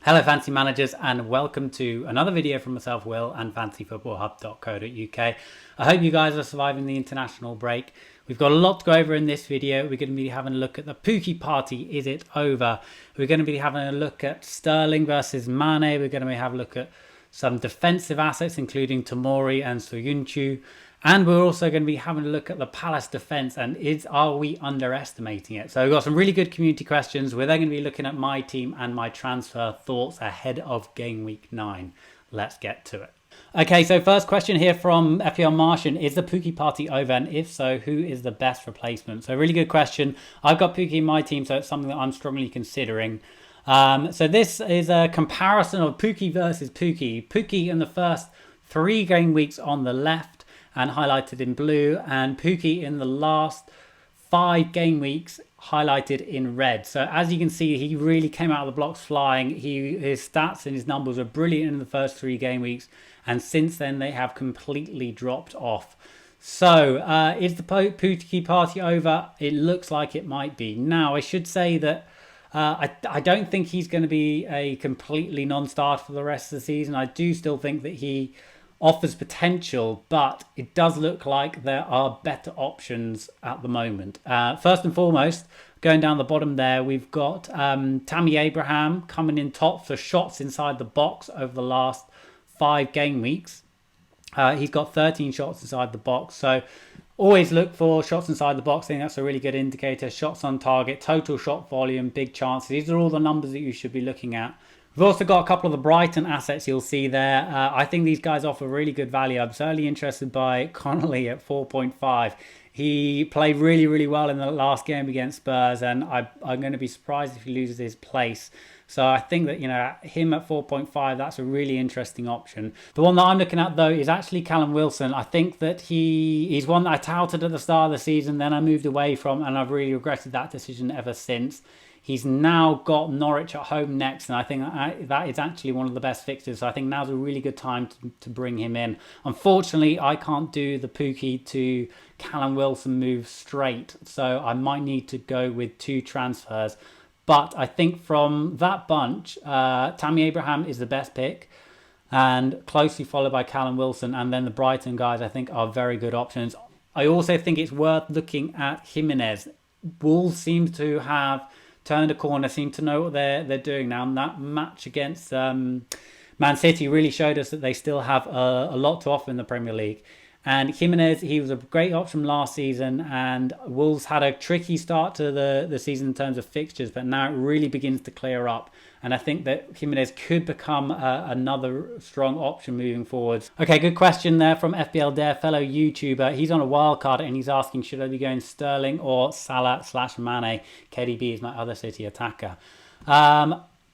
Hello fantasy managers, and welcome to another video from myself, Will, and fantasyfootballhub.co.uk. I hope you guys are surviving the international break. We've got a lot to go over in this video. We're going to be having a look at the Pookie party. Is it over? We're going to be having a look at Sterling versus Mane. We're going to be having a look at some defensive assets, including Tomori and Soyuncu. And we're also going to be having a look at the Palace defence and are we underestimating it? So we've got some really good community questions. We're then going to be looking at my team and my transfer thoughts ahead of game week 9. Let's get to it. Okay, so first question here from FPL Martian. Is the Pookie party over? And if so, who is the best replacement? So really good question. I've got Pookie in my team, so it's something that I'm strongly considering. So this is a comparison of Pookie versus Pookie. Pookie in the first 3 game weeks on the left, and highlighted in blue, and Pookie in the last 5 game weeks highlighted in red. So as you can see, he really came out of the blocks flying. His stats and his numbers are brilliant in the first 3 game weeks, and since then they have completely dropped off. So is the Pookie party over? It looks like it might be. Now I should say that I don't think he's going to be a completely non-starter for the rest of the season. I do still think that he offers potential, but it does look like there are better options at the moment. First and foremost, going down the bottom there, we've got Tammy Abraham coming in top for shots inside the box over the last 5 game weeks. He's got 13 shots inside the box, so always look for shots inside the box. I think that's a really good indicator. Shots on target, total shot volume, big chances. These are all the numbers that you should be looking at. We've also got a couple of the Brighton assets you'll see there. I think these guys offer really good value. I'm certainly interested by Connolly at 4.5. He played really, really well in the last game against Spurs, and I'm going to be surprised if he loses his place. So I think that, him at 4.5, that's a really interesting option. The one that I'm looking at, though, is actually Callum Wilson. I think that he's one that I touted at the start of the season, then I moved away from, and I've really regretted that decision ever since. He's now got Norwich at home next, and I think that is actually one of the best fixtures. So I think now's a really good time to bring him in. Unfortunately, I can't do the Pookie to Callum Wilson move straight, so I might need to go with 2 transfers. But I think from that bunch, Tammy Abraham is the best pick, and closely followed by Callum Wilson, and then the Brighton guys I think are very good options. I also think it's worth looking at Jimenez. Wolves seem to have turned a corner, seem to know what they're doing now. And that match against Man City really showed us that they still have a lot to offer in the Premier League. And Jimenez, he was a great option last season, and Wolves had a tricky start to the season in terms of fixtures, but now it really begins to clear up. And I think that Jimenez could become another strong option moving forward. Okay, good question there from FPL Dare, fellow YouTuber. He's on a wild card and he's asking, should I be going Sterling or Salah/Mane? KDB is my other City attacker.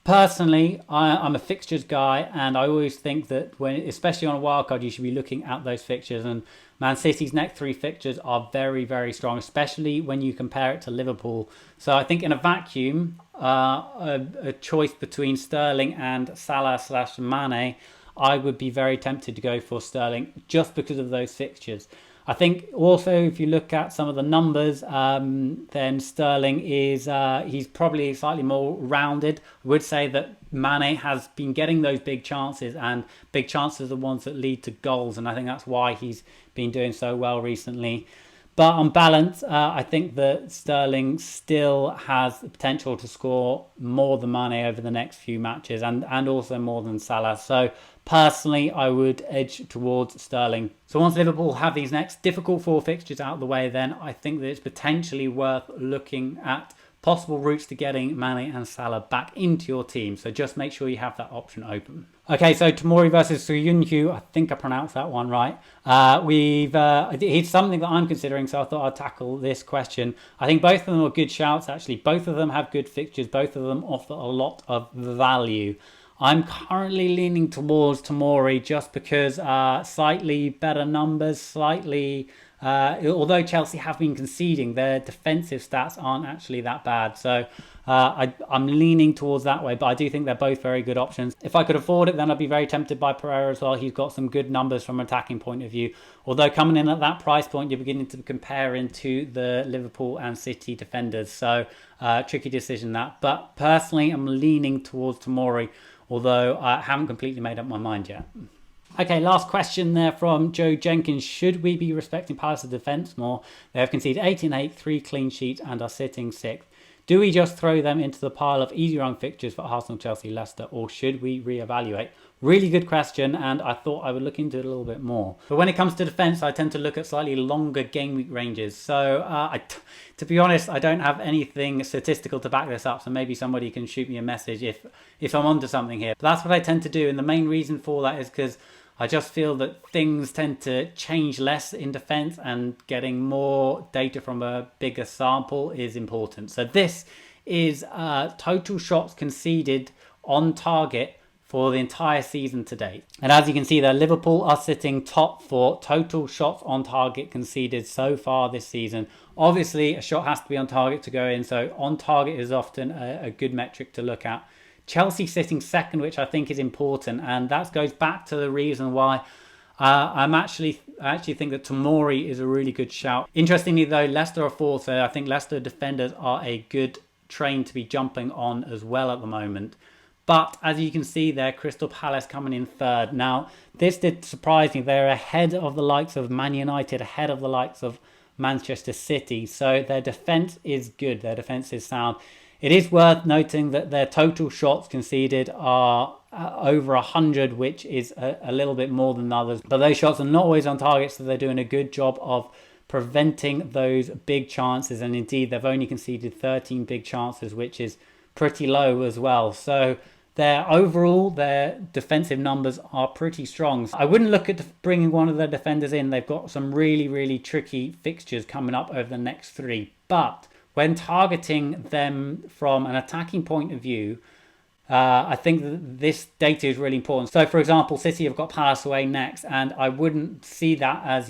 Personally, I'm a fixtures guy, and I always think that especially on a wildcard, you should be looking at those fixtures. And Man City's next 3 fixtures are very, very strong, especially when you compare it to Liverpool. So I think in a vacuum, a choice between Sterling and Salah/Mane, I would be very tempted to go for Sterling just because of those fixtures. I think also if you look at some of the numbers, then Sterling is he's probably slightly more rounded. I would say that Mane has been getting those big chances, and big chances are the ones that lead to goals, and I think that's why he's been doing so well recently. But on balance, I think that Sterling still has the potential to score more than Mane over the next few matches, and also more than Salah. So personally, I would edge towards Sterling. So once Liverpool have these next difficult 4 fixtures out of the way, then I think that it's potentially worth looking at possible routes to getting Mane and Salah back into your team. So just make sure you have that option open. Okay, so Tomori versus Soyuncu, I think I pronounced that one right. It's something that I'm considering, so I thought I'd tackle this question. I think both of them are good shouts, actually. Both of them have good fixtures. Both of them offer a lot of value. I'm currently leaning towards Tomori just because slightly better numbers, although Chelsea have been conceding, their defensive stats aren't actually that bad. So I'm leaning towards that way, but I do think they're both very good options. If I could afford it, then I'd be very tempted by Pereira as well. He's got some good numbers from an attacking point of view. Although coming in at that price point, you're beginning to compare into the Liverpool and City defenders. So tricky decision that. But personally, I'm leaning towards Tomori, although I haven't completely made up my mind yet. Okay, last question there from Joe Jenkins. Should we be respecting Palace's defence more? They have conceded 8-8, 3 clean sheets and are sitting 6th. Do we just throw them into the pile of easy run fixtures for Arsenal, Chelsea, Leicester, or should we reevaluate? Really good question, and I thought I would look into it a little bit more. But when it comes to defence, I tend to look at slightly longer game week ranges. So to be honest, I don't have anything statistical to back this up, so maybe somebody can shoot me a message if I'm onto something here. But that's what I tend to do, and the main reason for that is because I just feel that things tend to change less in defence, and getting more data from a bigger sample is important. So this is total shots conceded on target for the entire season to date. And as you can see there, Liverpool are sitting top for total shots on target conceded so far this season. Obviously, a shot has to be on target to go in, so on target is often a good metric to look at. Chelsea sitting second, which I think is important, and that goes back to the reason why I actually think that Tomori is a really good shout. Interestingly though, Leicester are fourth, so I think Leicester defenders are a good train to be jumping on as well at the moment. But as you can see there, Crystal Palace coming in third. Now, this did surprise me. They're ahead of the likes of Man United, ahead of the likes of Manchester City. So their defence is good, their defence is sound. It is worth noting that their total shots conceded are over 100, which is a little bit more than others. But those shots are not always on target, so they're doing a good job of preventing those big chances. And indeed, they've only conceded 13 big chances, which is pretty low as well. So their defensive numbers are pretty strong. I wouldn't look at bringing one of their defenders in. They've got some really, really tricky fixtures coming up over the next 3. But when targeting them from an attacking point of view, I think that this data is really important. So, for example, City have got Palace away next, and I wouldn't see that as,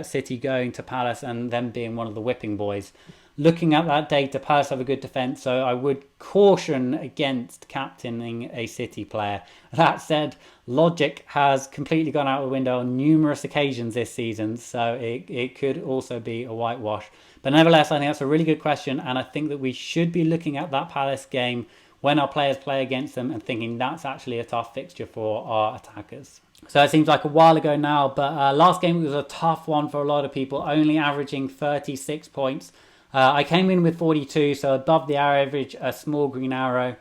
City going to Palace and them being one of the whipping boys. Looking at that data, Palace have a good defence, so I would caution against captaining a City player. That said, logic has completely gone out the window on numerous occasions this season, so it could also be a whitewash. But nevertheless, I think that's a really good question, and I think that we should be looking at that Palace game when our players play against them and thinking that's actually a tough fixture for our attackers. So it seems like a while ago now, but last game was a tough one for a lot of people, only averaging 36 points. I came in with 42, so above the average, a small green arrow.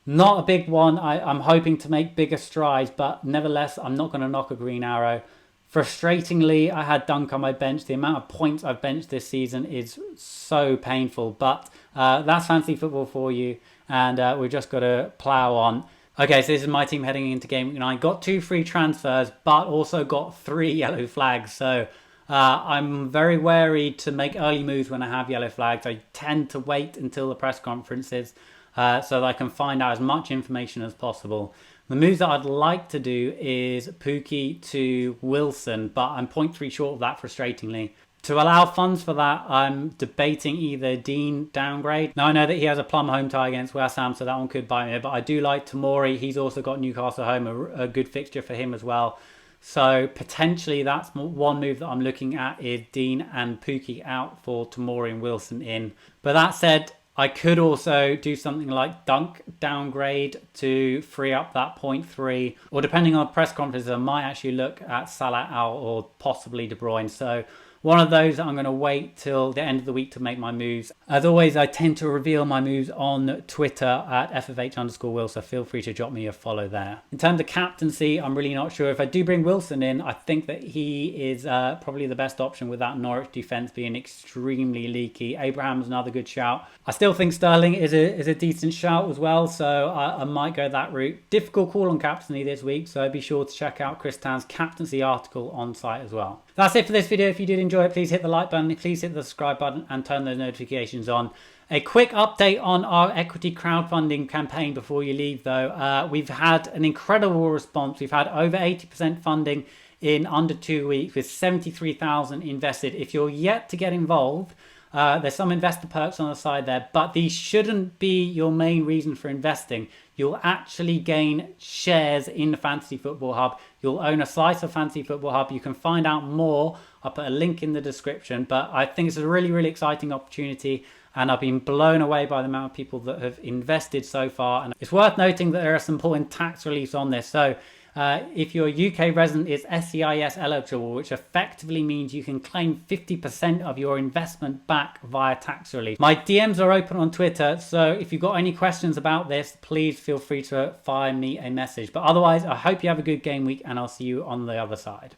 Not a big one. I'm hoping to make bigger strides, but nevertheless, I'm not going to knock a green arrow. Frustratingly, I had Dunk on my bench. The amount of points I've benched this season is so painful, but that's fantasy football for you, and we've just got to plough on. Okay, so this is my team heading into game week 9. Got 2 free transfers, but also got 3 yellow flags, so I'm very wary to make early moves when I have yellow flags. I tend to wait until the press conferences so that I can find out as much information as possible. The moves that I'd like to do is Pukki to Wilson, but I'm 0.3 short of that, frustratingly. To allow funds for that, I'm debating either Dean downgrade. Now, I know that he has a plum home tie against West Ham, so that one could bite me, but I do like Tomori. He's also got Newcastle home, a good fixture for him as well. So potentially that's one move that I'm looking at is Dean and Pukki out for Tomori and Wilson in. But that said, I could also do something like Dunk downgrade to free up that 0.3, or depending on the press conference, I might actually look at Salah out or possibly De Bruyne. So one of those I'm going to wait till the end of the week to make my moves. As always, I tend to reveal my moves on Twitter at FFH_Will, so feel free to drop me a follow there. In terms of captaincy, I'm really not sure. If I do bring Wilson in, I think that he is probably the best option with that Norwich defence being extremely leaky. Abraham's another good shout. I still think Sterling is a decent shout as well, so I might go that route. Difficult call on captaincy this week, so be sure to check out Chris Tan's captaincy article on site as well. That's it for this video. If you did enjoy it, please hit the like button, please hit the subscribe button and turn those notifications on. A quick update on our equity crowdfunding campaign before you leave though. We've had an incredible response. We've had over 80% funding in under 2 weeks with 73,000 invested. If you're yet to get involved, There's some investor perks on the side there, but these shouldn't be your main reason for investing. You'll actually gain shares in Fantasy Football Hub. You'll own a slice of Fantasy Football Hub. You can find out more. I'll put a link in the description, but I think it's a really, really exciting opportunity. And I've been blown away by the amount of people that have invested so far. And it's worth noting that there are some important tax reliefs on this. So if your UK resident is SEIS eligible, which effectively means you can claim 50% of your investment back via tax relief. My DMs are open on Twitter, so if you've got any questions about this, please feel free to fire me a message. But otherwise, I hope you have a good game week, and I'll see you on the other side.